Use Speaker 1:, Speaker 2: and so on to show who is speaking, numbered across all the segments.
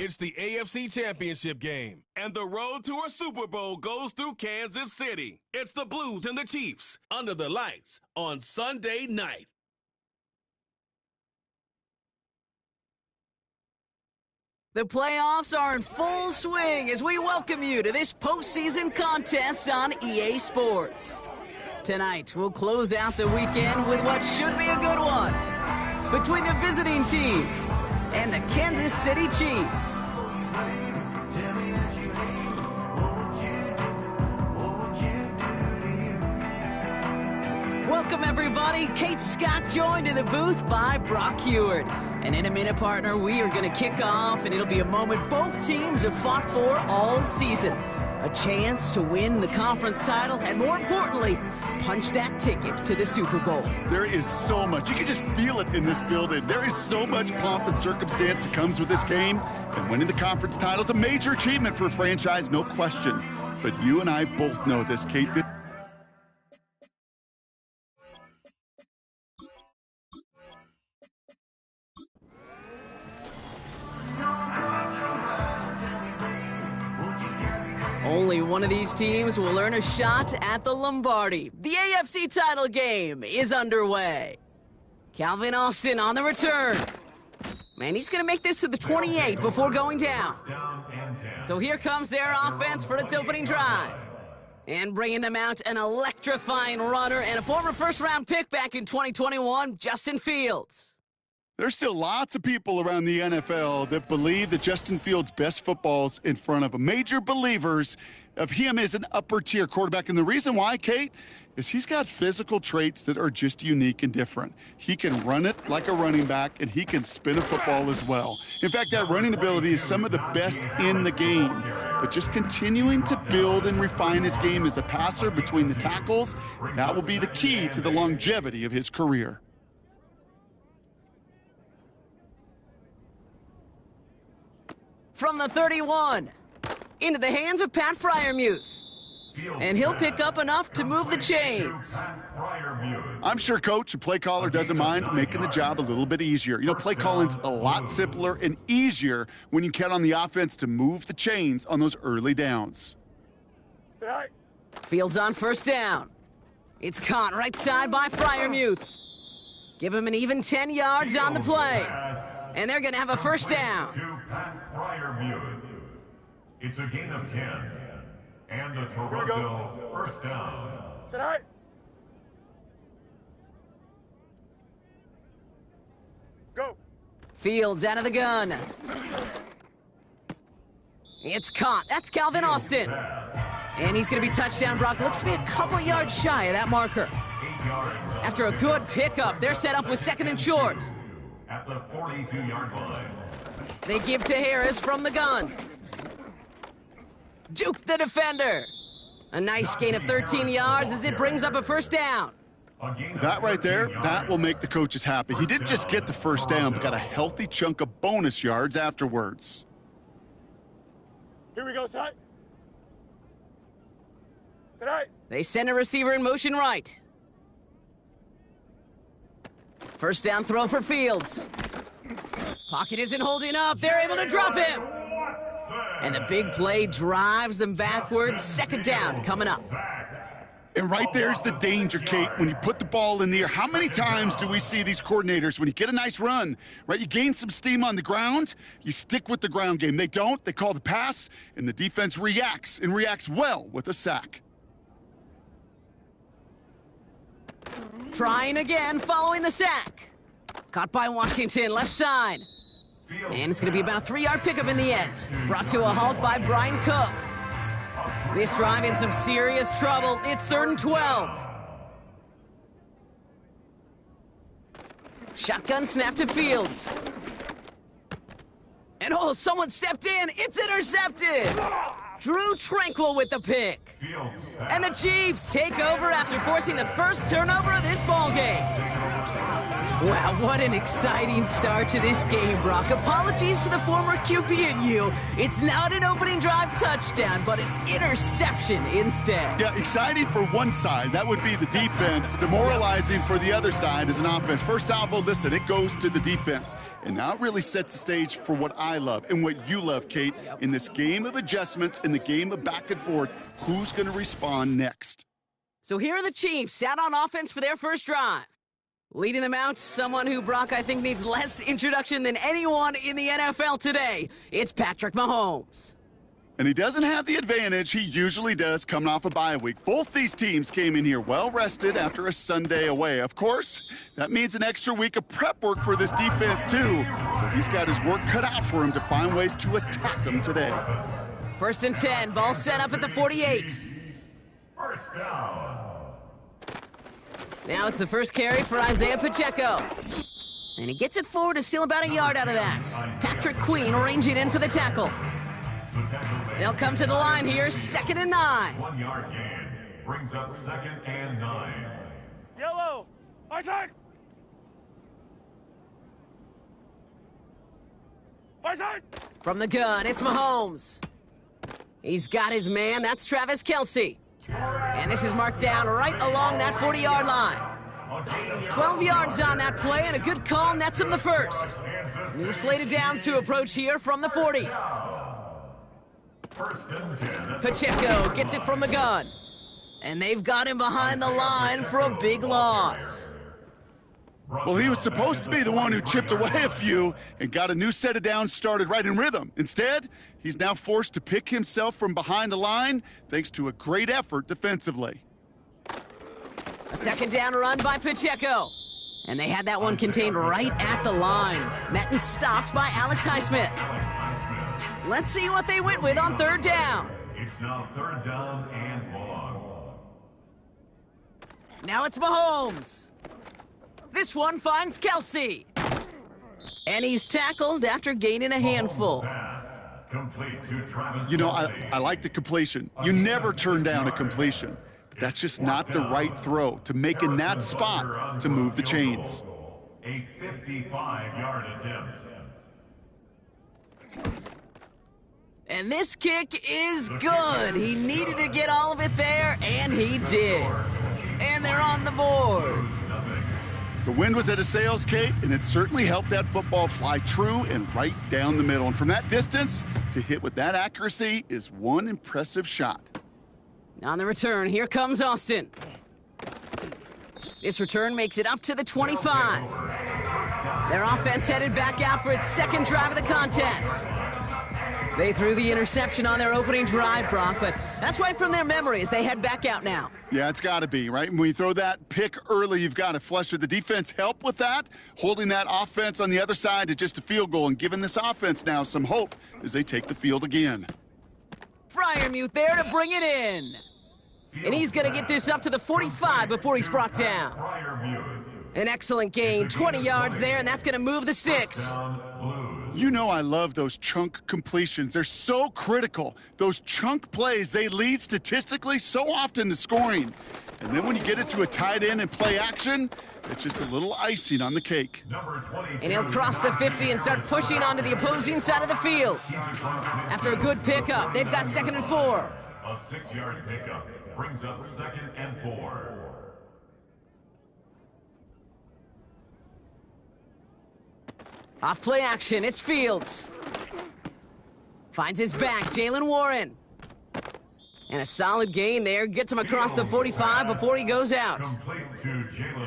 Speaker 1: It's the AFC Championship game, and the road to a Super Bowl goes through Kansas City. It's the Blues and the Chiefs under the lights on Sunday night.
Speaker 2: The playoffs are in full swing as we welcome you to this postseason contest on EA Sports. Tonight, we'll close out the weekend with what should be a good one between the visiting team and the Kansas City Chiefs. Welcome, everybody. Kate Scott joined in the booth by Brock Heward. And in a minute, partner, we are going to kick off, and it'll be a moment both teams have fought for all season. A chance to win the conference title, and more importantly, punch that ticket to the Super Bowl.
Speaker 3: There is so much. You can just feel it in this building. There is so much pomp and circumstance that comes with this game. And winning the conference title is a major achievement for a franchise, no question. But you and I both know this, Kate.
Speaker 2: Only one of these teams will earn a shot at the Lombardi. The AFC title game is underway. Calvin Austin on the return. Man, he's going to make this to the 28 before going down. So here comes their offense for its opening drive. And bringing them out, an electrifying runner and a former first-round pick back in 2021, Justin Fields.
Speaker 3: There's still lots of people around the NFL that believe that Justin Fields' best football's in front of them. Major believers of him as an upper-tier quarterback. And the reason why, Kate, is he's got physical traits that are just unique and different. He can run it like a running back, and he can spin a football as well. In fact, that running ability is some of the best in the game. But just continuing to build and refine his game as a passer between the tackles, that will be the key to the longevity of his career.
Speaker 2: From the 31, into the hands of Pat Freiermuth. And he'll pick up enough to move the chains.
Speaker 3: I'm sure coach and play caller doesn't mind making the job a little bit easier. You know, play calling's a lot simpler and easier when you count on the offense to move the chains on those early downs.
Speaker 2: Fields on first down. It's caught right side by Freiermuth. Give him an even 10 yards on the play. And they're going to have a first down.
Speaker 4: It's a gain of 10. And the Toronto first down.
Speaker 3: Sit high. Go.
Speaker 2: Fields out of the gun. It's caught. That's Calvin Austin. And he's going to be touchdown. Brock looks to be a couple yards shy of that marker. After a good pickup, they're set up with second and short.
Speaker 4: At the 42-yard line.
Speaker 2: They give to Harris from the gun. Juke the defender. A nice gain of 13 yards as it brings up a first down.
Speaker 3: That right there, that will make the coaches happy. He didn't just get the first down, but got a healthy chunk of bonus yards afterwards.
Speaker 5: Here we go, Ty. Tonight.
Speaker 2: They send a receiver in motion right. First down throw for Fields. Pocket isn't holding up. They're able to drop him. And the big play drives them backwards. Second down coming up.
Speaker 3: And right there's the danger, Kate, when you put the ball in the air. How many times do we see these coordinators, when you get a nice run, right, you gain some steam on the ground, you stick with the ground game. They don't. They call the pass, and the defense reacts, and reacts well with a sack.
Speaker 2: Trying again following the sack. Caught by Washington, left side. And it's going to be about a 3-yard pickup in the end. Brought to a halt by Brian Cook. This drive in some serious trouble. It's 3rd and 12. Shotgun snap to Fields. And oh, someone stepped in. It's intercepted. Drew Tranquil with the pick. And the Chiefs take over after forcing the first turnover of this ball game. Wow, what an exciting start to this game, Brock. Apologies to the former QB and you. It's not an opening drive touchdown, but an interception instead.
Speaker 3: Yeah, exciting for one side. That would be the defense. Demoralizing for the other side as an offense. First salvo, listen, it goes to the defense. And now it really sets the stage for what I love and what you love, Kate. In this game of adjustments, in the game of back and forth, who's going to respond next?
Speaker 2: So here are the Chiefs out on offense for their first drive. Leading them out, someone who, Brock, I think needs less introduction than anyone in the NFL today. It's Patrick Mahomes.
Speaker 3: And he doesn't have the advantage he usually does coming off a bye week. Both these teams came in here well-rested after a Sunday away. Of course, that means an extra week of prep work for this defense, too. So he's got his work cut out for him to find ways to attack them today.
Speaker 2: 1st and 10, ball set up at the 48.
Speaker 4: First down.
Speaker 2: Now it's the first carry for Isaiah Pacheco. And he gets it forward to steal about a yard out of that. Patrick Queen ranging in for the tackle. They'll come to the line here, 2nd and 9.
Speaker 4: 1 yard gain brings up 2nd and 9.
Speaker 5: Yellow. My side. My side.
Speaker 2: From the gun, it's Mahomes. He's got his man, that's Travis Kelce. And this is marked down right along that 40-yard line. 12 yards on that play, and a good call nets him the first. New slated downs to approach here from the 40. Pacheco gets it from the gun. And they've got him behind the line for a big loss.
Speaker 3: Well, he was supposed to be the one who chipped away a few and got a new set of downs started right in rhythm. Instead, he's now forced to pick himself from behind the line thanks to a great effort defensively.
Speaker 2: A 2nd down run by Pacheco. And they had that one contained right at the line. Met and stopped by Alex Highsmith. Let's see what they went with on 3rd down.
Speaker 4: It's now 3rd down and long.
Speaker 2: Now it's Mahomes. This one finds Kelce. And he's tackled after gaining a handful.
Speaker 4: Pass complete to Travis
Speaker 3: You know,
Speaker 4: Kelce.
Speaker 3: I like the completion. You never turn down a completion. But that's just not the right throw to make in that spot to move the chains.
Speaker 4: A 55-yard attempt.
Speaker 2: And this kick is good. He needed to get all of it there, and he did. And they're on the board.
Speaker 3: The wind was at a sails, Kate, and it certainly helped that football fly true and right down the middle. And from that distance, to hit with that accuracy is one impressive shot.
Speaker 2: On the return, here comes Austin. This return makes it up to the 25. Their offense headed back out for its 2nd drive of the contest. They threw the interception on their opening drive, Brock, but that's right from their memory as they head back out now.
Speaker 3: Yeah, it's got to be, right? When you throw that pick early, you've got to flush it. The defense helped with that, holding that offense on the other side to just a field goal and giving this offense now some hope as they take the field again.
Speaker 2: Fryermuth there to bring it in. And he's going to get this up to the 45 before he's brought down. An excellent gain, 20 yards there, and that's going to move the sticks.
Speaker 3: You know I love those chunk completions. They're so critical. Those chunk plays, they lead statistically so often to scoring. And then when you get it to a tight end and play action, it's just a little icing on the cake.
Speaker 2: And he'll cross the 50 and start pushing onto the opposing side of the field. After a good pickup, they've got 2nd and 4.
Speaker 4: A 6-yard pickup brings up 2nd and 4.
Speaker 2: Off play action, it's Fields. Finds his back, Jalen Warren. And a solid gain there, gets him across the 45 before he goes out.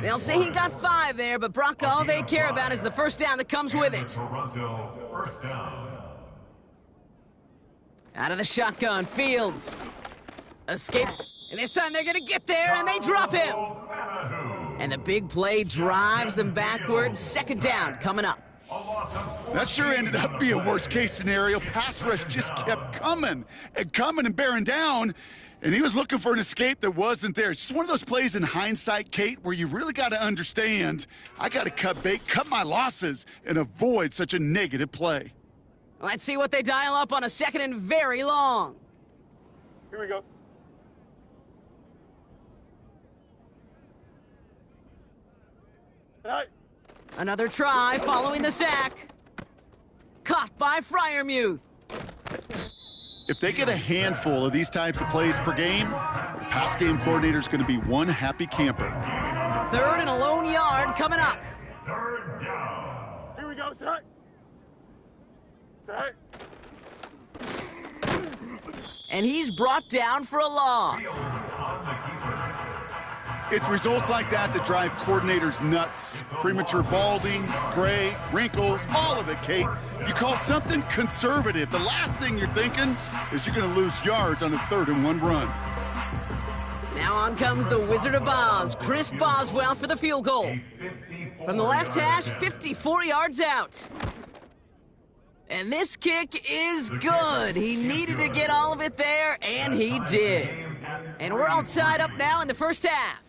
Speaker 2: They'll say he got 5 there, but Brock, all they care about is the 1st down that comes with it.
Speaker 4: Toronto first down.
Speaker 2: Out of the shotgun, Fields. Escape. And this time they're going to get there, and they drop him. And the big play drives them backwards. 2nd down coming up.
Speaker 3: That sure ended up being a worst-case scenario. Pass rush just kept coming and bearing down, and he was looking for an escape that wasn't there. It's just one of those plays in hindsight, Kate, where you really got to understand, I got to cut bait, cut my losses, and avoid such a negative play.
Speaker 2: Let's see what they dial up on a 2nd and very long.
Speaker 5: Here we go. Tonight.
Speaker 2: Another try following the sack. Caught by Fryermuth.
Speaker 3: If they get a handful of these types of plays per game, the pass game coordinator is going to be one happy camper.
Speaker 2: 3rd and a lone yard coming up.
Speaker 4: Third down.
Speaker 5: Here we go. Sit high. Sit high.
Speaker 2: And he's brought down for a loss.
Speaker 4: On the keeper.
Speaker 3: It's results like that that drive coordinators nuts. Premature balding, gray, wrinkles, all of it, Kate. You call something conservative. The last thing you're thinking is you're going to lose yards on a 3rd and 1 run.
Speaker 2: Now on comes the Wizard of Oz, Chris Boswell for the field goal. From the left hash, 54 yards out. And this kick is good. He needed to get all of it there, and he did. And we're all tied up now in the first half.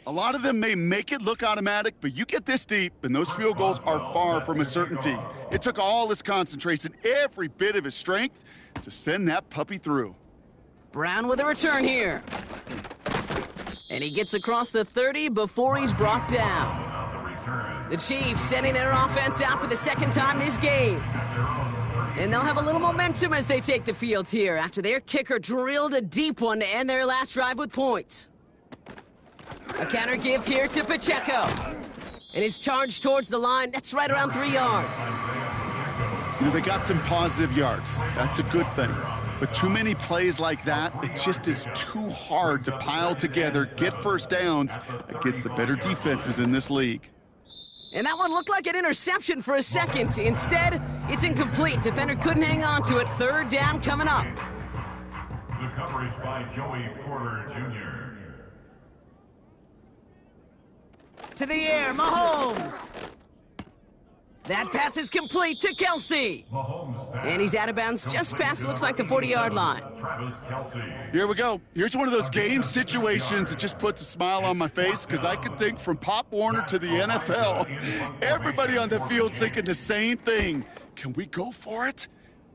Speaker 3: A lot of them may make it look automatic, but you get this deep, and those field goals are far from a certainty. It took all his concentration, every bit of his strength, to send that puppy through.
Speaker 2: Brown with a return here. And he gets across the 30 before he's brought down. The Chiefs sending their offense out for the 2nd time this game. And they'll have a little momentum as they take the field here after their kicker drilled a deep one to end their last drive with points. A counter give here to Pacheco. And his charge towards the line, that's right around 3 yards.
Speaker 3: You know, they got some positive yards. That's a good thing. But too many plays like that, it just is too hard to pile together, get first downs against the better defenses in this league.
Speaker 2: And that one looked like an interception for a second. Instead, it's incomplete. Defender couldn't hang on to it. 3rd down coming up.
Speaker 4: The coverage by Joey Porter Jr.
Speaker 2: To the air, Mahomes. That pass is complete to Kelsey.
Speaker 4: Mahomes pass.
Speaker 2: And he's out of bounds just past, looks like, the 40-yard line.
Speaker 4: Travis Kelsey.
Speaker 3: Here we go. Here's one of those game situations that just puts a smile on my face because I can think from Pop Warner to the NFL. Everybody on the field's thinking the same thing. Can we go for it?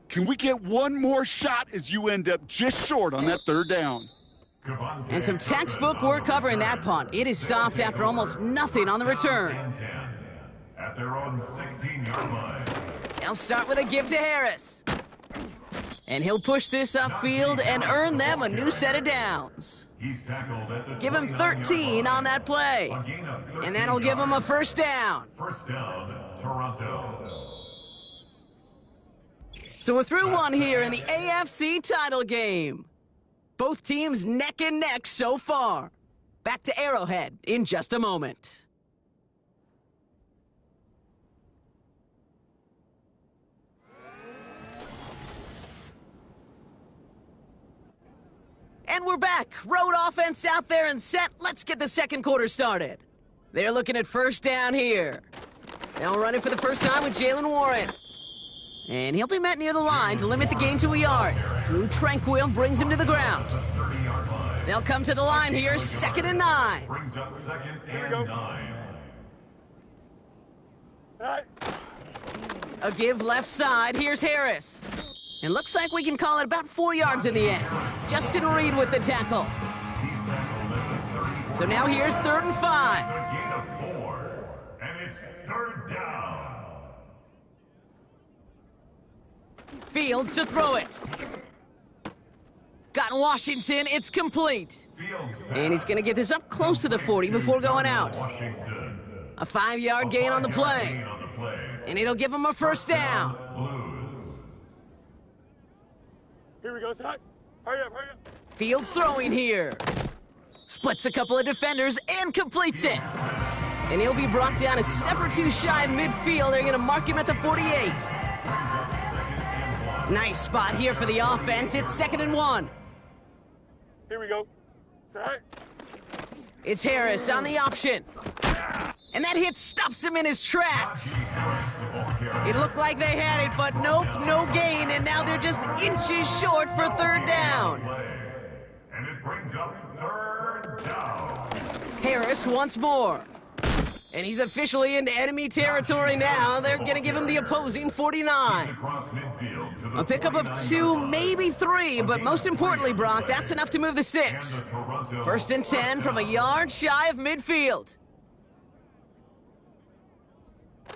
Speaker 3: Can we get one more shot as you end up just short on that 3rd down?
Speaker 2: And some textbook work covering that punt. It is stopped after almost nothing on the return.
Speaker 4: At their own 16-yard line.
Speaker 2: They'll start with a give to Harris. And he'll push this upfield and earn them a new set of downs.
Speaker 4: He's tackled at the
Speaker 2: Give him 13 on that play. And that'll give him a 1st down.
Speaker 4: First down, Toronto.
Speaker 2: So we're through one here in the AFC title game. Both teams neck and neck so far. Back to Arrowhead in just a moment. And we're back. Road offense out there and set. Let's get the 2nd quarter started. They're looking at 1st down here. Now running for the first time with Jalen Warren. And he'll be met near the line to limit the gain to a yard. Drew Tranquil brings him to the ground. They'll come to the line here, 2nd and 9.
Speaker 4: Brings up 2nd and 9.
Speaker 5: Right.
Speaker 2: A give left side. Here's Harris. And looks like we can call it about 4 yards in the end. Justin Reed with the tackle. So now here's 3rd and 5.
Speaker 4: Gain of 4. And it's 3rd down.
Speaker 2: Fields to throw it. Got Washington. It's complete. And he's going to get this up close to the 40 before going out.
Speaker 4: Washington.
Speaker 2: A 5-yard gain on the play. And it'll give him a 1st down.
Speaker 4: Blues.
Speaker 5: Here we go. Sit high. Hurry up. Hurry up.
Speaker 2: Fields throwing here. Splits a couple of defenders and completes it. And he'll be brought down a step or two shy of midfield. They're going to mark him at the 48. Nice spot here for the offense. It's 2nd and 1.
Speaker 5: Here we go. Sit high.
Speaker 2: It's Harris on the option. And that hit stops him in his tracks. It looked like they had it, but nope, no gain. And now they're just inches short for 3rd down.
Speaker 4: And it brings up 3rd down.
Speaker 2: Harris once more. And he's officially into enemy territory now. They're going to give him the opposing 49.
Speaker 4: Across midfield to the
Speaker 2: A pickup of 2, maybe 3, but most importantly, Brock, that's enough to move the sticks. 1st and 10 from a yard shy of midfield.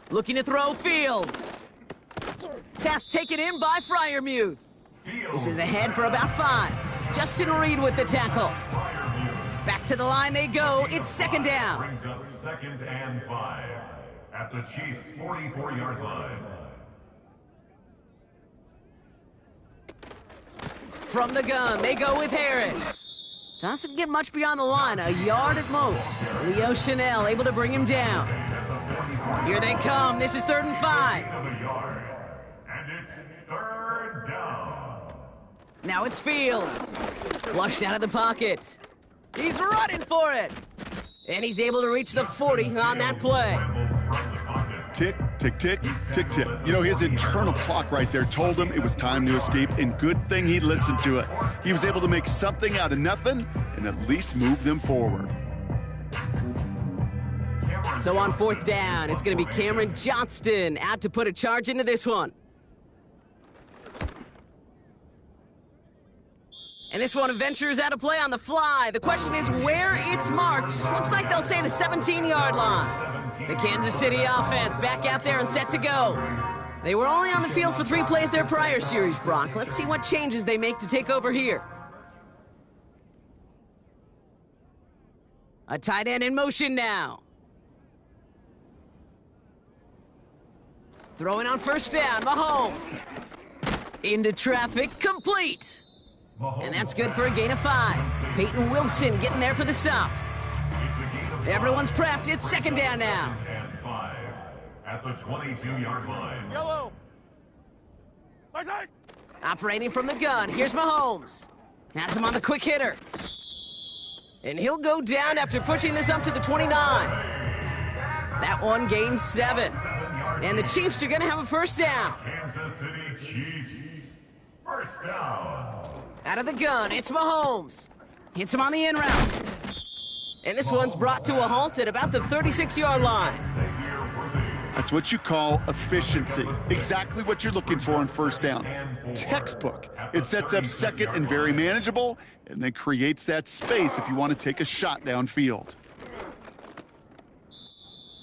Speaker 2: Looking to throw Fields. Pass taken in by Freiermuth. This is ahead for about 5. Justin Reed with the tackle. Back to the line they go. It's second down.
Speaker 4: Brings up 2nd and 5 at the Cheifs' 44-yard line.
Speaker 2: From the gun, they go with Harris. Doesn't get much beyond the line, a yard at most. Leo Chanel able to bring him down. Here they come. This is 3rd and 5.
Speaker 4: And it's 3rd down.
Speaker 2: Now it's Fields. Flushed out of the pocket. He's running for it. And he's able to reach the 40 on that play.
Speaker 3: Tick, tick, tick, tick, tick. You know, his internal clock right there told him it was time to escape, and good thing he listened to it. He was able to make something out of nothing and at least move them forward.
Speaker 2: So on 4th down, it's going to be Cameron Johnston out to put a charge into this one. And this one ventures out of play on the fly. The question is where it's marked. Looks like they'll say the 17-yard line. The Kansas City offense back out there and set to go. They were only on the field for 3 plays their prior series, Brock. Let's see what changes they make to take over here. A tight end in motion now. Throwing on 1st down, Mahomes. Into traffic, complete. And that's good for a gain of 5. Peyton Wilson getting there for the stop. Everyone's prepped. It's 2nd down now.
Speaker 4: And 5 at the 22-yard line.
Speaker 5: Yellow. My side.
Speaker 2: Operating from the gun. Here's Mahomes. Has him on the quick hitter. And he'll go down after pushing this up to the 29. That one gains 7. And the Chiefs are going to have a 1st down.
Speaker 4: Kansas City Chiefs. 1st down.
Speaker 2: Out of the gun, it's Mahomes. Hits him on the in route. And this one's brought to a halt at about the 36-yard line.
Speaker 3: That's what you call efficiency. Exactly what you're looking for on 1st down. Textbook. It sets up 2nd and very manageable, and then creates that space if you want to take a shot downfield.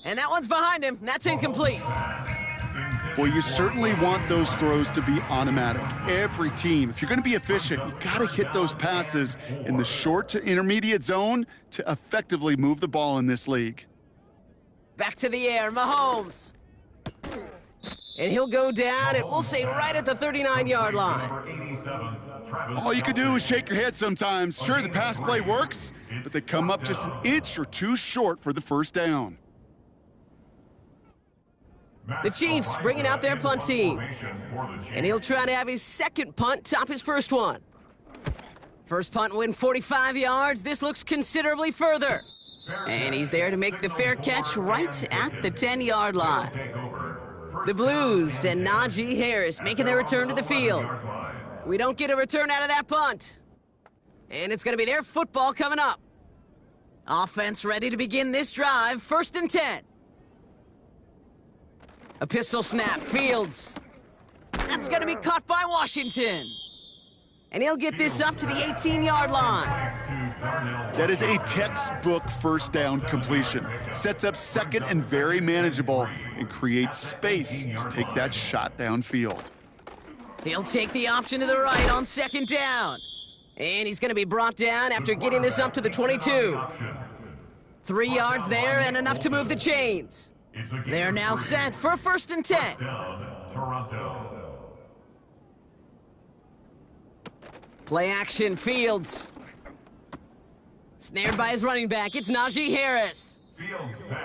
Speaker 2: And that one's behind him. That's incomplete.
Speaker 3: Well, you certainly want those throws to be automatic. Every team, if you're going to be efficient, you got to hit those passes in the short to intermediate zone to effectively move the ball in this league.
Speaker 2: Back to the air, Mahomes. And he'll go down, and we'll say right at the 39-yard line.
Speaker 3: All you can do is shake your head sometimes. Sure, the pass play works, but they come up just an inch or 2 short for the 1st down.
Speaker 2: The Chiefs bringing out their punt team. And he'll try to have his 2nd punt top his 1st one. First punt win 45 yards. This looks considerably further. And he's there to make the fair catch right at the 10-yard line. The Blues and Najee Harris making their return to the field. We don't get a return out of that punt. And it's going to be their football coming up. Offense ready to begin this drive. 1st and 10. A pistol snap, Fields. That's going to be caught by Washington. And he'll get this up to the 18-yard line.
Speaker 3: That is a textbook 1st down completion. Sets up 2nd and very manageable and creates space to take that shot downfield.
Speaker 2: He'll take the option to the right on 2nd down. And he's going to be brought down after getting this up to the 22. 3 yards there and enough to move the chains. They're now set for 1st and 10. Play action, Fields. Snared by his running back, it's Najee Harris.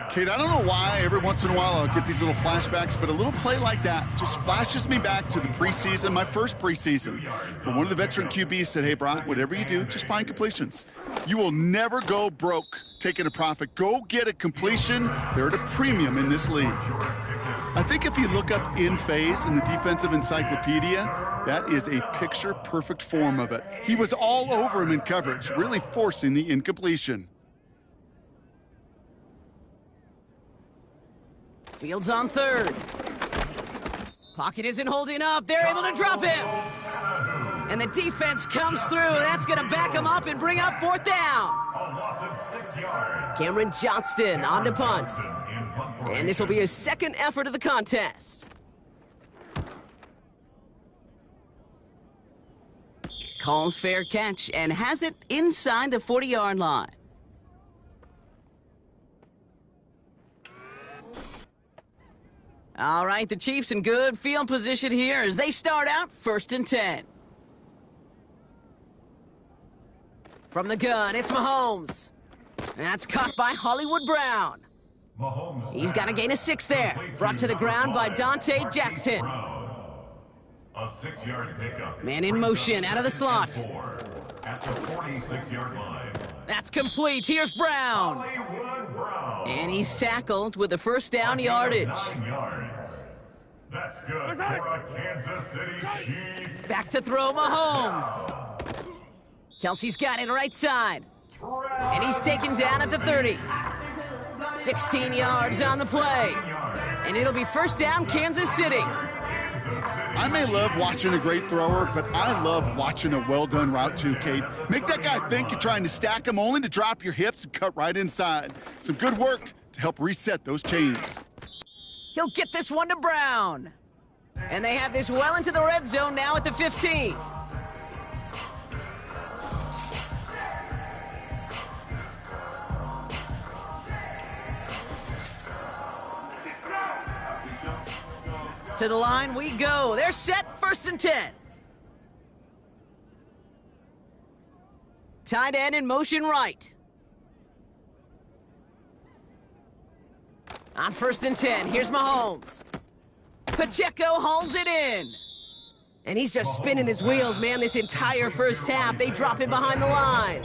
Speaker 3: Kate, I don't know why every once in a while I'll get these little flashbacks, but a little play like that just flashes me back to the preseason, my first preseason. When one of the veteran QBs said, hey, Brock, whatever you do, just find completions. You will never go broke taking a profit. Go get a completion. They're at a premium in this league. I think if you look up in phase in the defensive encyclopedia, that is a picture-perfect form of it. He was all over him in coverage, really forcing the incompletion.
Speaker 2: Fields on 3rd. Pocket isn't holding up. They're able to drop him. And the defense comes through. That's going to back him up and bring up 4th down. Cameron Johnston on to punt. And this will be his second effort of the contest. Calls fair catch and has it inside the 40-yard line. All right, the Chiefs in good field position here as they start out 1st and 10. From the gun, it's Mahomes. That's caught by Hollywood Brown. He's got to gain a 6 there. Brought to the ground by Dante Jackson.
Speaker 4: A 6-yard pickup.
Speaker 2: Man in motion out of the slot.
Speaker 4: At the 46-yard line.
Speaker 2: That's complete. Here's Brown. And he's tackled with the first down yardage.
Speaker 4: 9 yards. That's good for a Kansas City Chiefs.
Speaker 2: Back to throw Mahomes. Kelsey's got it right side. And he's taken down at the 30. 16 yards on the play. And it'll be first down, Kansas City.
Speaker 3: I may love watching a great thrower, but I love watching a well-done route too, Kate. Make that guy think you're trying to stack him only to drop your hips and cut right inside. Some good work to help reset those chains.
Speaker 2: He'll get this one to Brown. And they have this well into the red zone now at the 15. To the line we go. They're set, 1st and 10. Tight end in motion right. On 1st and 10, here's Mahomes. Pacheco hauls it in. And he's just spinning his wheels, man, this entire first half. They drop him behind the line.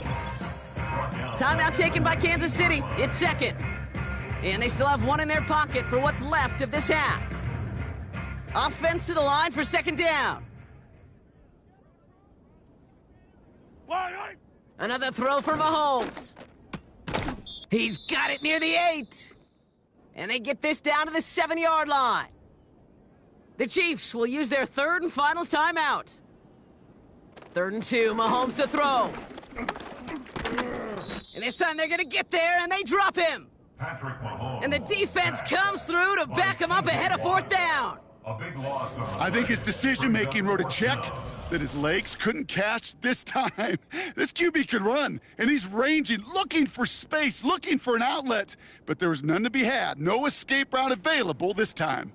Speaker 2: Timeout taken by Kansas City. It's 2nd. And they still have one in their pocket for what's left of this half. Offense to the line for 2nd down. Another throw for Mahomes. He's got it near the 8. And they get this down to the 7-yard line. The Chiefs will use their 3rd and final timeout. 3rd and 2, Mahomes to throw. And this time they're going to get there, and they drop him.
Speaker 4: Patrick Mahomes.
Speaker 2: And the defense comes through to back him up ahead of 4th down.
Speaker 4: A big loss.
Speaker 3: I think his decision-making wrote a check that his legs couldn't catch this time. This QB could run, and he's ranging, looking for space, looking for an outlet. But there was none to be had. No escape route available this time.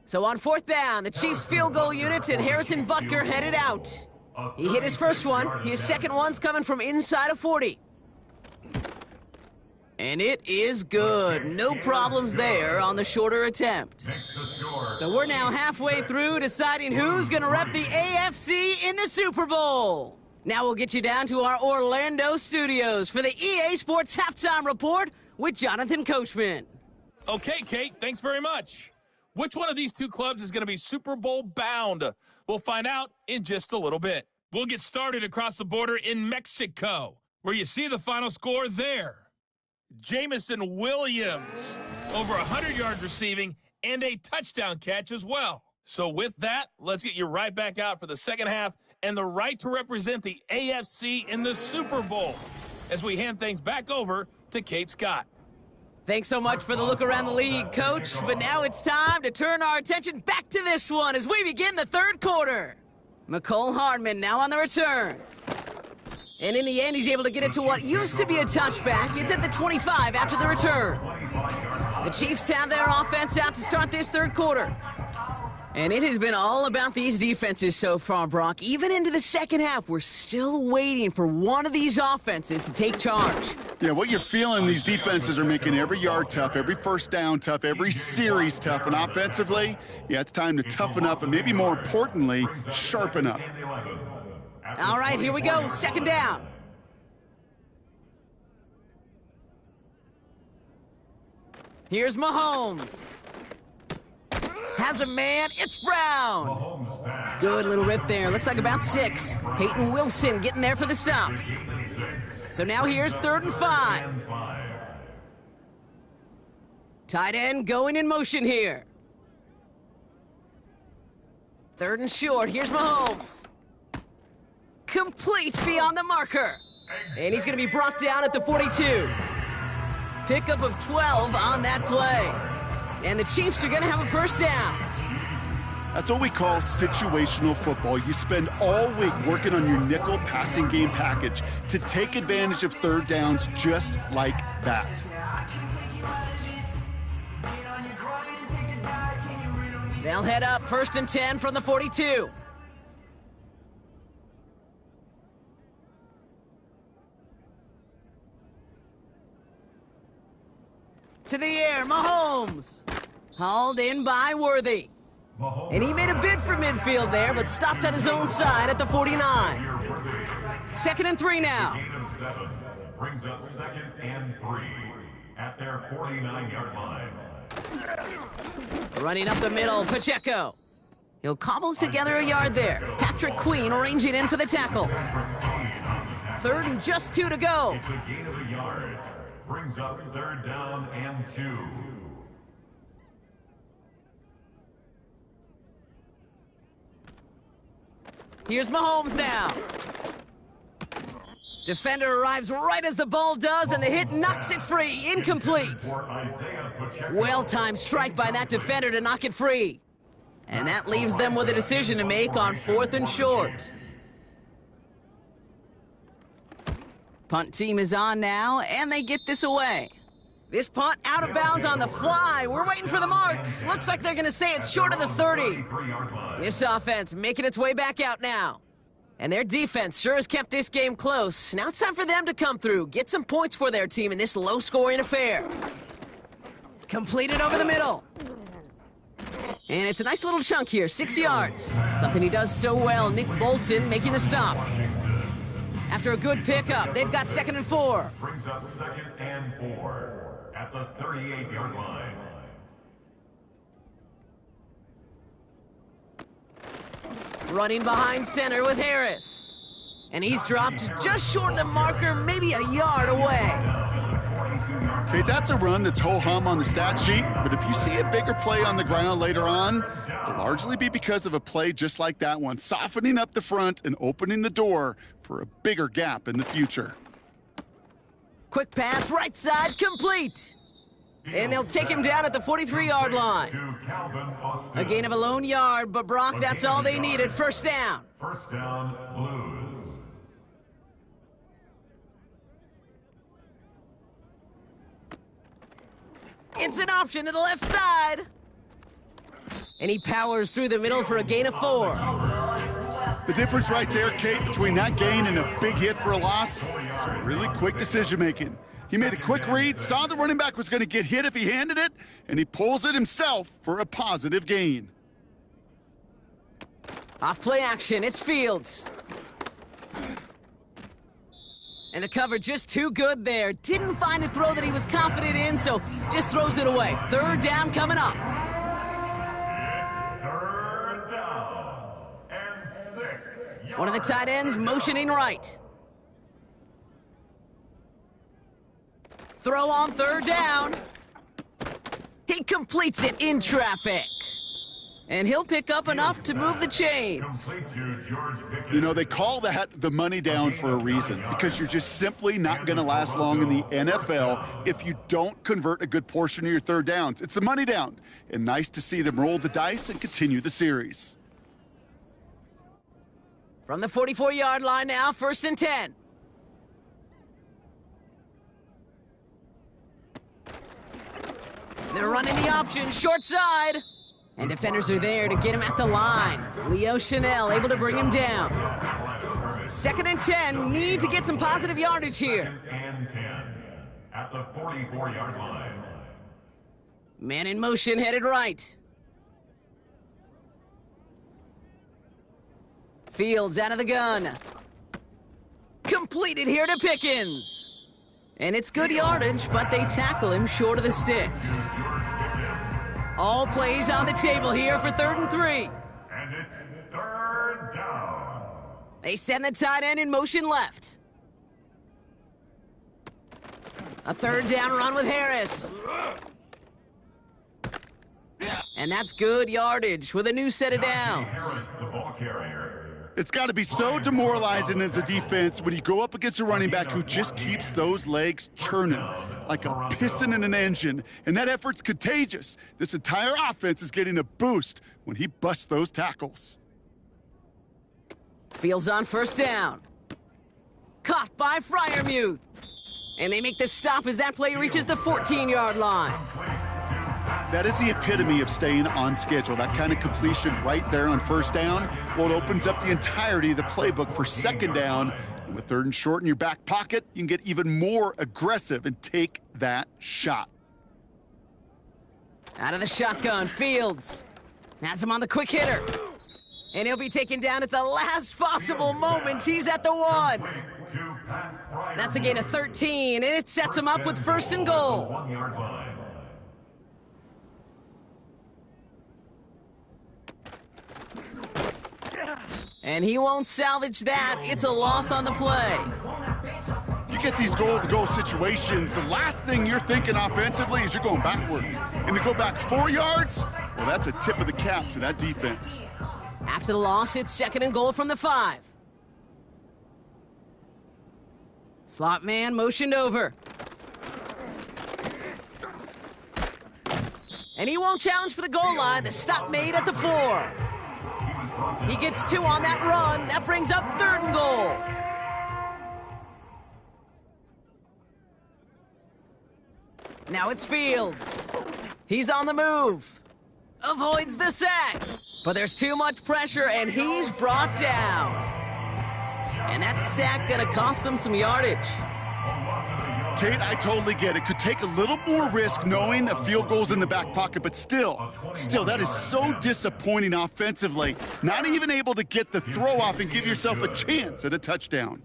Speaker 2: So on 4th down, the Chiefs field goal unit and Harrison Butker headed out. He hit his first one. His second one's coming from inside of 40. And it is good. No problems there on the shorter attempt. So we're now halfway through deciding who's going to rep the AFC in the Super Bowl. Now we'll get you down to our Orlando studios for the EA Sports Halftime Report with Jonathan Coachman.
Speaker 6: Okay, Kate, thanks very much. Which one of these two clubs is going to be Super Bowl bound? We'll find out in just a little bit. We'll get started across the border in Mexico, where you see the final score there. Jamison Williams, over 100 yards receiving and a touchdown catch as well. So with that, let's get you right back out for the second half and the right to represent the AFC in the Super Bowl as we hand things back over to Kate Scott.
Speaker 2: Thanks so much for the look around the league, Coach. But now it's time to turn our attention back to this one as we begin the 3rd quarter. McCole Hardman now on the return. And in the end, he's able to get it to what used to be a touchback. It's at the 25 after the return. The Chiefs have their offense out to start this 3rd quarter. And it has been all about these defenses so far, Brock. Even into the second half, we're still waiting for one of these offenses to take charge.
Speaker 3: Yeah, what you're feeling, these defenses are making every yard tough, every first down tough, every series tough. And offensively, yeah, it's time to toughen up and maybe more importantly, sharpen up.
Speaker 2: All right, here we go. 2nd down. Here's Mahomes. Has a man. It's Brown. Good little rip there. Looks like about 6. Peyton Wilson getting there for the stop. So now here's 3rd and 5. Tight end going in motion here. 3rd and short. Here's Mahomes. Complete beyond the marker. And he's going to be brought down at the 42. Pickup of 12 on that play. And the Chiefs are going to have a first down.
Speaker 3: That's what we call situational football. You spend all week working on your nickel passing game package to take advantage of third downs just like that.
Speaker 2: They'll head up 1st and 10 from the 42. To the air, Mahomes. Hauled in by Worthy. And he made a bid for midfield there, but stopped on his own side at the 49. 2nd and 3 now.
Speaker 4: Gain of 7 brings up 2nd and 3 at their 49-yard line.
Speaker 2: Running up the middle, Pacheco. He'll cobble together a yard there. Patrick Queen ranging in for the tackle. 3rd and just 2 to go.
Speaker 4: It's a gain of a yard. Brings up 3rd down and 2.
Speaker 2: Here's Mahomes now. Defender arrives right as the ball does, and the hit knocks it free. Incomplete. Well-timed strike by that defender to knock it free. And that leaves them with a decision to make on 4th and short. Punt team is on now, and they get this away. This punt out of bounds on the fly. We're waiting for the mark. Looks like they're going to say it's short of the 30. This offense making its way back out now. And their defense sure has kept this game close. Now it's time for them to come through, get some points for their team in this low-scoring affair. Completed over the middle. And it's a nice little chunk here, 6 yards. Something he does so well, Nick Bolton making the stop. After a good pickup, they've got 2nd and 4.
Speaker 4: Brings up 2nd and 4 at the 38-yard line.
Speaker 2: Running behind center with Harris. And he's dropped just short of the marker, maybe a yard away.
Speaker 3: Okay, that's a run that's ho-hum on the stat sheet, but if you see a bigger play on the ground later on, it'll largely be because of a play just like that one, softening up the front and opening the door for a bigger gap in the future.
Speaker 2: Quick pass, right side, complete. And they'll take him down at the 43-yard line. A gain of a lone yard, but Brock, that's all they needed. First down.
Speaker 4: First down, Blues.
Speaker 2: It's an option to the left side. And he powers through the middle for a gain of 4.
Speaker 3: The difference right there, Kate, between that gain and a big hit for a loss, some really quick decision-making. He made a quick read, saw the running back was going to get hit if he handed it, and he pulls it himself for a positive gain.
Speaker 2: Off play action, it's Fields. And the cover just too good there. Didn't find a throw that he was confident in, so just throws it away. 3rd down coming up.
Speaker 4: It's 3rd down and 6.
Speaker 2: One of the tight ends motioning right. Throw on 3rd down. He completes it in traffic. And he'll pick up enough to move the chains.
Speaker 3: You know, they call that the money down for a reason, because you're just simply not going to last long in the NFL if you don't convert a good portion of your 3rd downs. It's the money down. And nice to see them roll the dice and continue the series.
Speaker 2: From the 44-yard line now, 1st and 10. They're running the option, short side. And defenders are there to get him at the line. Leo Chanel able to bring him down. 2nd and 10, need to get some positive yardage here.
Speaker 4: 2nd and 10 at the 44-yard line.
Speaker 2: Man in motion, headed right. Fields out of the gun. Completed here to Pickens. And it's good yardage, but they tackle him short of the sticks. All plays on the table here for 3rd and 3.
Speaker 4: And it's 3rd down.
Speaker 2: They send the tight end in motion left. A 3rd down run with Harris. And that's good yardage with a new set of downs.
Speaker 4: Harris, the ball carrier.
Speaker 3: It's got to be so demoralizing as a defense when you go up against a running back who just keeps those legs churning like a piston in an engine, and that effort's contagious. This entire offense is getting a boost when he busts those tackles.
Speaker 2: Fields on first down. Caught by Freiermuth. And they make the stop as that play reaches the 14-yard line.
Speaker 3: That is the epitome of staying on schedule. That kind of completion right there on first down, well, it opens up the entirety of the playbook for second down. And with third and short in your back pocket, you can get even more aggressive and take that shot.
Speaker 2: Out of the shotgun, Fields has him on the quick hitter. And he'll be taken down at the last possible moment. He's at the 1. That's a gain of 13, and it sets him up with first and goal. And he won't salvage that. It's a loss on the play.
Speaker 3: You get these goal-to-goal situations, the last thing you're thinking offensively is you're going backwards. And to go back 4 yards, well, that's a tip of the cap to that defense.
Speaker 2: After the loss, it's second and goal from the 5. Slot man motioned over. And he won't challenge for the goal line. The stop made at the 4. He gets 2 on that run. That brings up third and goal. Now it's Fields. He's on the move. Avoids the sack. But there's too much pressure, and he's brought down. And that sack gonna cost them some yardage.
Speaker 3: Kate, I totally get it. Could take a little more risk knowing a field goal's in the back pocket, but still, that is so disappointing offensively. Not even able to get the throw off and give yourself a chance at a touchdown.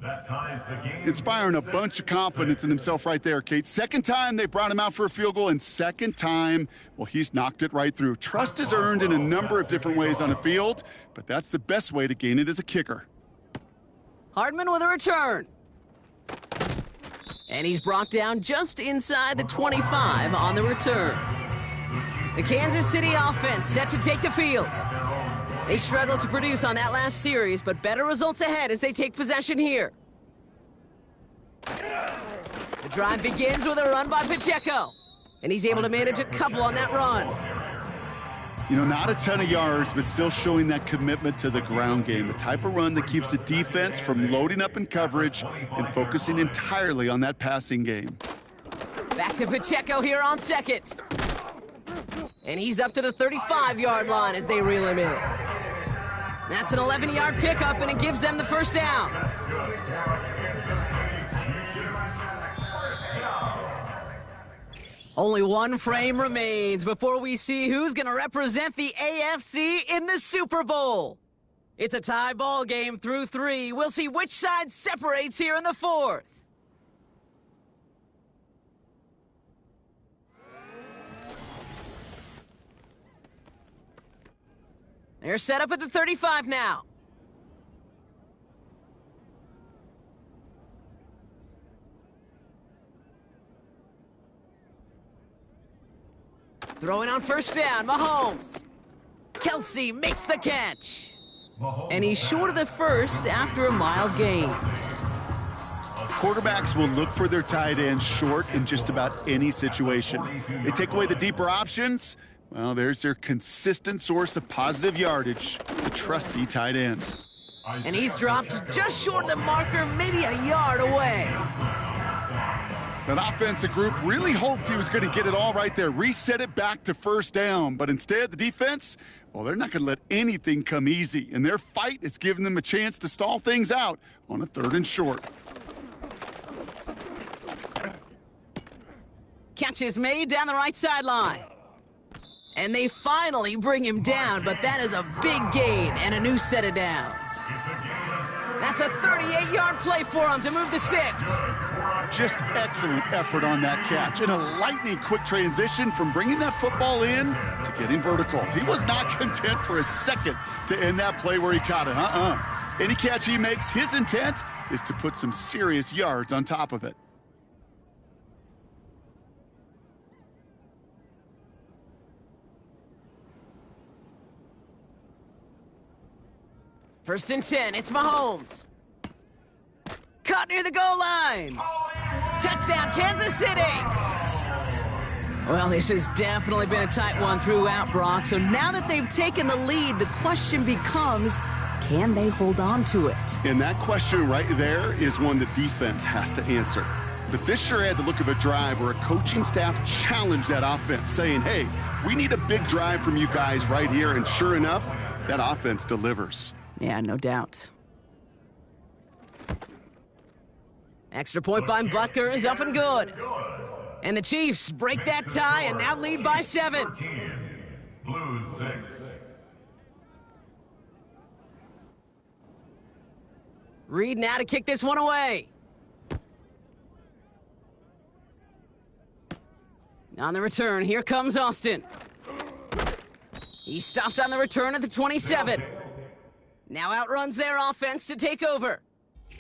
Speaker 3: Inspiring a bunch of confidence in himself right there, Kate. Second time they brought him out for a field goal, and second time, well, he's knocked it right through. Trust is earned in a number of different ways on the field, but that's the best way to gain it as a kicker.
Speaker 2: Hardman with a return. And he's brought down just inside the 25 on the return. The Kansas City offense set to take the field. They struggled to produce on that last series, but better results ahead as they take possession here. The drive begins with a run by Pacheco. And he's able to manage a couple on that run.
Speaker 3: You know, not a ton of yards, but still showing that commitment to the ground game. The type of run that keeps the defense from loading up in coverage and focusing entirely on that passing game.
Speaker 2: Back to Pacheco here on second. And he's up to the 35-yard line as they reel him in. That's an 11-yard pickup, and it gives them the first down. Only one frame remains before we see who's going to represent the AFC in the Super Bowl. It's a tie ball game through 3. We'll see which side separates here in the 4th. They're set up at the 35 now. Throwing on first down, Mahomes. Kelsey makes the catch. And he's short of the first after a mild gain.
Speaker 3: Quarterbacks will look for their tight ends short in just about any situation. They take away the deeper options. Well, there's their consistent source of positive yardage, the trusty tight end.
Speaker 2: And he's dropped just short of the marker, maybe a yard away.
Speaker 3: That offensive group really hoped he was going to get it all right there, reset it back to first down. But instead, the defense, well, they're not going to let anything come easy. And their fight is giving them a chance to stall things out on a third and short.
Speaker 2: Catch is made down the right sideline. And they finally bring him down, but that is a big gain and a new set of downs. That's a 38-yard play for him to move the sticks.
Speaker 3: Just excellent effort on that catch. And a lightning quick transition from bringing that football in to getting vertical. He was not content for a second to end that play where he caught it. Any catch he makes, his intent is to put some serious yards on top of it.
Speaker 2: First and 10, it's Mahomes. Caught near the goal line. Touchdown, Kansas City. Well, this has definitely been a tight one throughout, Brock. So now that they've taken the lead, the question becomes, can they hold on to it?
Speaker 3: And that question right there is one the defense has to answer. But this sure had the look of a drive where a coaching staff challenged that offense, saying, hey, we need a big drive from you guys right here. And sure enough, that offense delivers.
Speaker 2: Yeah, no doubt. Extra point by Butker is up and good. And the Chiefs break that tie and now lead by 7.
Speaker 4: Blues 6.
Speaker 2: Reed now to kick this one away. On the return, here comes Austin. He stopped on the return at the 27. Now outruns their offense to take over.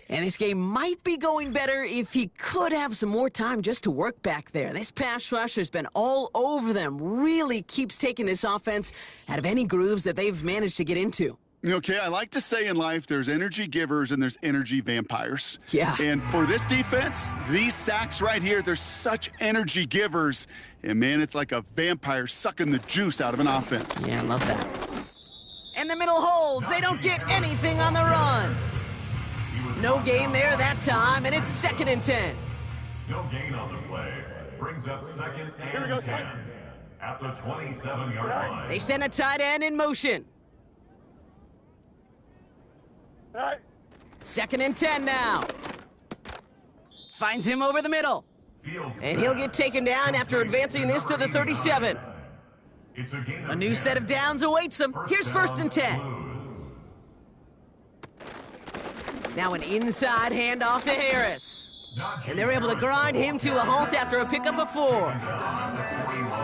Speaker 2: And this game might be going better if he could have some more time just to work back there. This pass rush has been all over them. Really keeps taking this offense out of any grooves that they've managed to get into.
Speaker 3: Okay, I like to say in life there's energy givers and there's energy vampires.
Speaker 2: Yeah.
Speaker 3: And for this defense, these sacks right here, they're such energy givers. And, man, it's like a vampire sucking the juice out of an offense.
Speaker 2: Yeah, I love that. And the middle holds. They don't get anything on the run. No gain there that time, and it's 2nd and 10.
Speaker 4: No gain on the play. Brings up 2nd and 10 at the 27-yard line.
Speaker 2: They send a tight end in motion. 2nd and 10 now. Finds him over the middle. And he'll get taken down after advancing this to the 37. A new set of downs awaits him. Here's 1st and 10. Now an inside handoff to Harris. And they're able to grind him to a halt after a pickup of 4.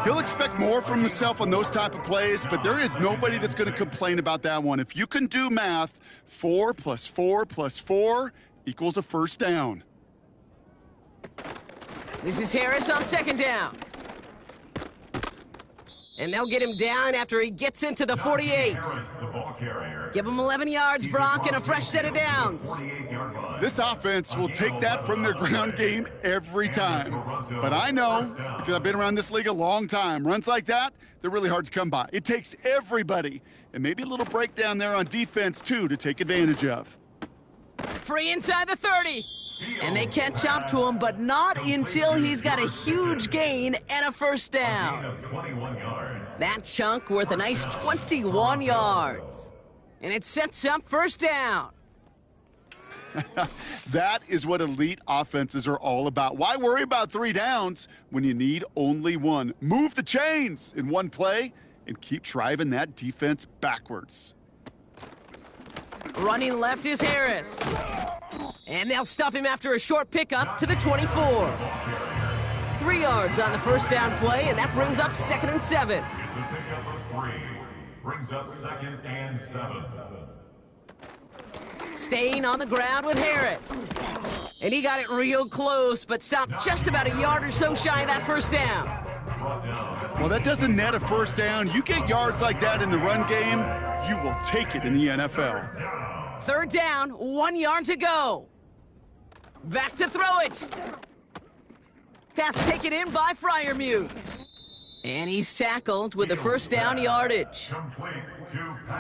Speaker 3: He'll expect more from himself on those type of plays, but there is nobody that's going to complain about that one. If you can do math, 4 plus 4 plus 4 equals a first down.
Speaker 2: This is Harris on 2nd down. And they'll get him down after he gets into the 48. Give him 11 yards, Brock, and a fresh set of downs.
Speaker 3: This offense will take that from their ground game every time. But I know, because I've been around this league a long time, runs like that, they're really hard to come by. It takes everybody, and maybe a little breakdown there on defense, too, to take advantage of.
Speaker 2: Free inside the 30. And they catch up to him, but not until he's got a huge gain and a first down. That chunk worth a nice 21 yards. And it sets up first down.
Speaker 3: That is what elite offenses are all about. Why worry about 3 downs when you need only 1? Move the chains in one play and keep driving that defense backwards.
Speaker 2: Running left is Harris. And they'll stop him after a short pickup to the 24. 3 yards on the first down play, and that brings up 2nd and 7.
Speaker 4: It's a pickup of 3. Brings up 2nd and 7.
Speaker 2: Staying on the ground with Harris. And he got it real close, but stopped just about a yard or so shy of that first down.
Speaker 3: Well, that doesn't net a first down. You get yards like that in the run game, you will take it in the NFL.
Speaker 2: 3rd down, 1 yard to go. Back to throw it. Pass taken in by Freiermuth. And he's tackled with the first down yardage.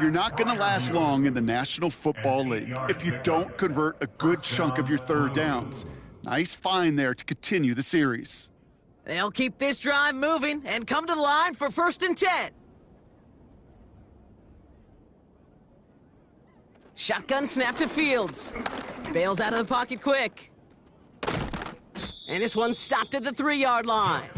Speaker 3: You're not going to last long in the National Football League if you don't convert a good chunk of your 3rd downs. Nice find there to continue the series.
Speaker 2: They'll keep this drive moving and come to the line for 1st and 10. Shotgun snap to Fields. Bails out of the pocket quick. And this one's stopped at the 3-yard line.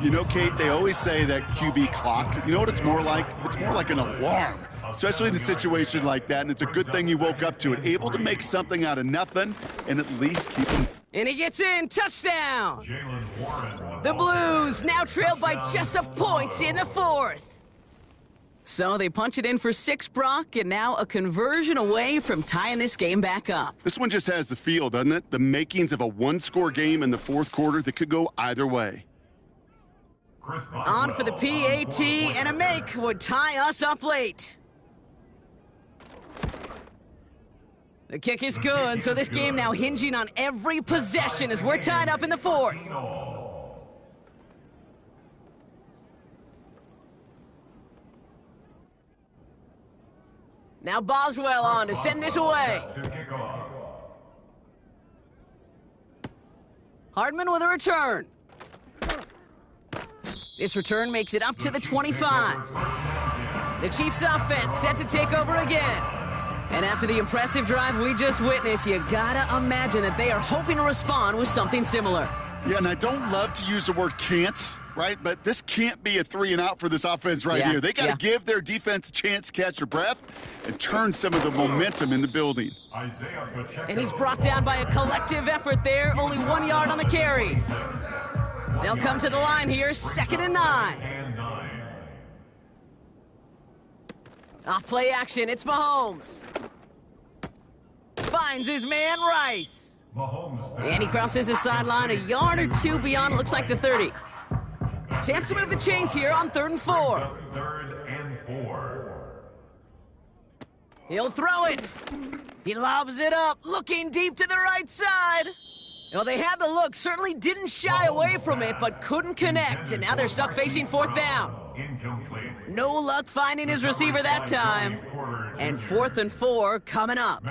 Speaker 3: You know, Kate, they always say that QB clock. You know what it's more like? It's more like an alarm, especially in a situation like that, and it's a good thing you woke up to it. Able to make something out of nothing and at least keep him.
Speaker 2: And he gets in. Touchdown! The Blues now trailed by just a point in the 4th. So they punch it in for 6, Brock, and now a conversion away from tying this game back up.
Speaker 3: This one just has the feel, doesn't it? The makings of a 1-score game in the 4th quarter that could go either way.
Speaker 2: On for the PAT, and a make would tie us up late. The kick is good, so this game now hinging on every possession as we're tied up in the fourth. Now Boswell on to send this away. Hardman with a return. This return makes it up to the 25. The Chiefs offense set to take over again. And after the impressive drive we just witnessed, you gotta imagine that they are hoping to respond with something similar.
Speaker 3: Yeah, and I don't love to use the word can't, right? But this can't be a 3-and-out for this offense right here. They got to give their defense a chance to catch their breath and turn some of the momentum in the building.
Speaker 2: And he's brought down by a collective effort there, only 1 yard on the carry. They'll come to the line here, 2nd and 9. Off play action, it's Mahomes. Finds his man Rice. And he crosses the sideline a yard or two beyond, looks like the 30. Chance to move the chains here on 3rd and 4. He'll throw it. He lobs it up, looking deep to the right side. Well, they had the look, certainly didn't shy away from it, but couldn't connect. And now they're stuck facing 4th down. No luck finding his receiver that time. And 4th and 4 coming up.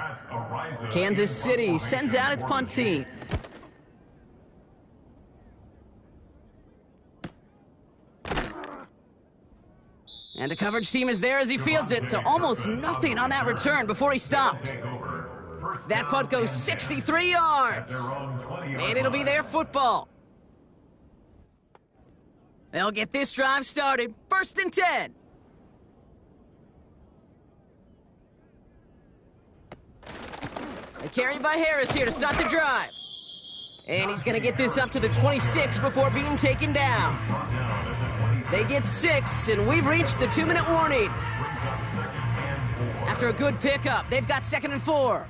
Speaker 2: Kansas City sends out its punt team. And the coverage team is there as he fields it, so almost nothing on that return before he stopped. That punt goes 63 yards. And it'll be their football. They'll get this drive started. 1st and 10. A carry by Harris here to start the drive. And he's going to get this up to the 26 before being taken down. They get 6, and we've reached the 2-minute warning. After a good pickup, they've got 2nd and 4.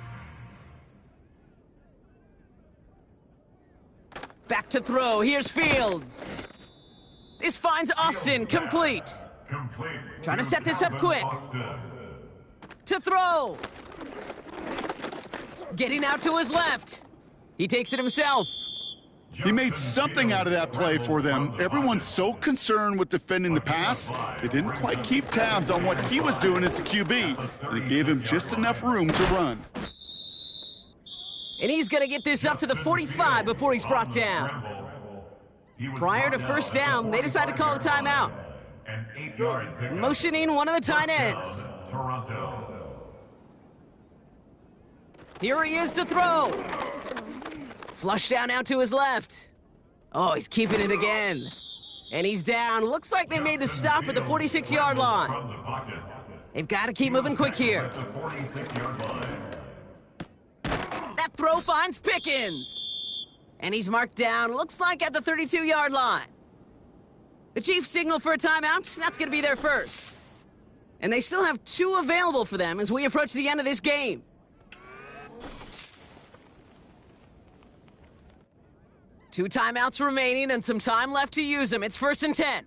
Speaker 2: Back to throw. Here's Fields. This finds Austin complete. Trying to set this up quick. To throw. Getting out to his left. He takes it himself.
Speaker 3: He made something out of that play for them. Everyone's so concerned with defending the pass, they didn't quite keep tabs on what he was doing as a QB, and it gave him just enough room to run.
Speaker 2: And he's going to get this up to the 45 before he's brought down. Prior to 1st down, they decide to call a timeout. Motioning one of the tight ends. Here he is to throw. Flush down out to his left. Oh, he's keeping it again. And he's down. Looks like they made the stop at the 46-yard line. They've got to keep moving quick here. That throw finds Pickens. And he's marked down, looks like at the 32-yard line. The Chiefs signal for a timeout. That's going to be their first. And they still have 2 available for them as we approach the end of this game. Two timeouts remaining and some time left to use them. It's 1st and 10.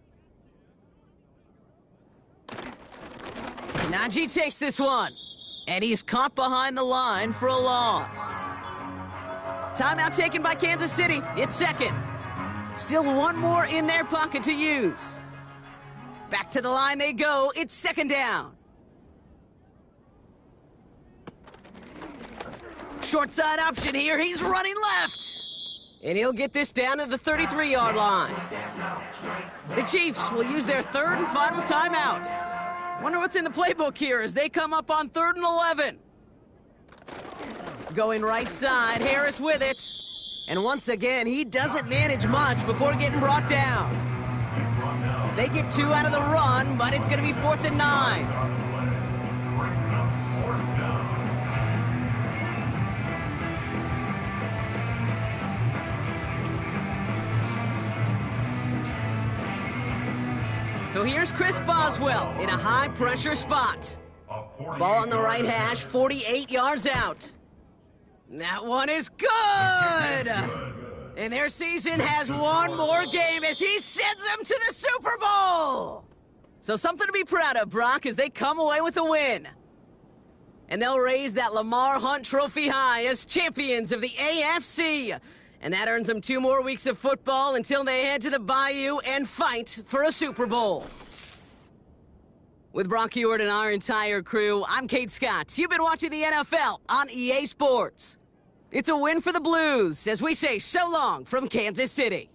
Speaker 2: Najee takes this one. And he's caught behind the line for a loss. Timeout taken by Kansas City. It's 2nd. Still 1 more in their pocket to use. Back to the line they go. It's 2nd down. Short side option here. He's running left. And he'll get this down to the 33-yard line. The Chiefs will use their 3rd and final timeout. Wonder what's in the playbook here as they come up on 3rd and 11. Going right side, Harris with it. And once again, he doesn't manage much before getting brought down. They get 2 out of the run, but it's going to be 4th and 9. So here's Chris Boswell in a high-pressure spot. Ball on the right hash, 48 yards out. That one is good! And their season has 1 more game as he sends them to the Super Bowl! So something to be proud of, Brock, as they come away with a win. and they'll raise that Lamar Hunt Trophy high as champions of the AFC. And that earns them 2 more weeks of football until they head to the Bayou and fight for a Super Bowl. With Brock Ewart and our entire crew, I'm Kate Scott. You've been watching the NFL on EA Sports. It's a win for the Blues as we say so long from Kansas City.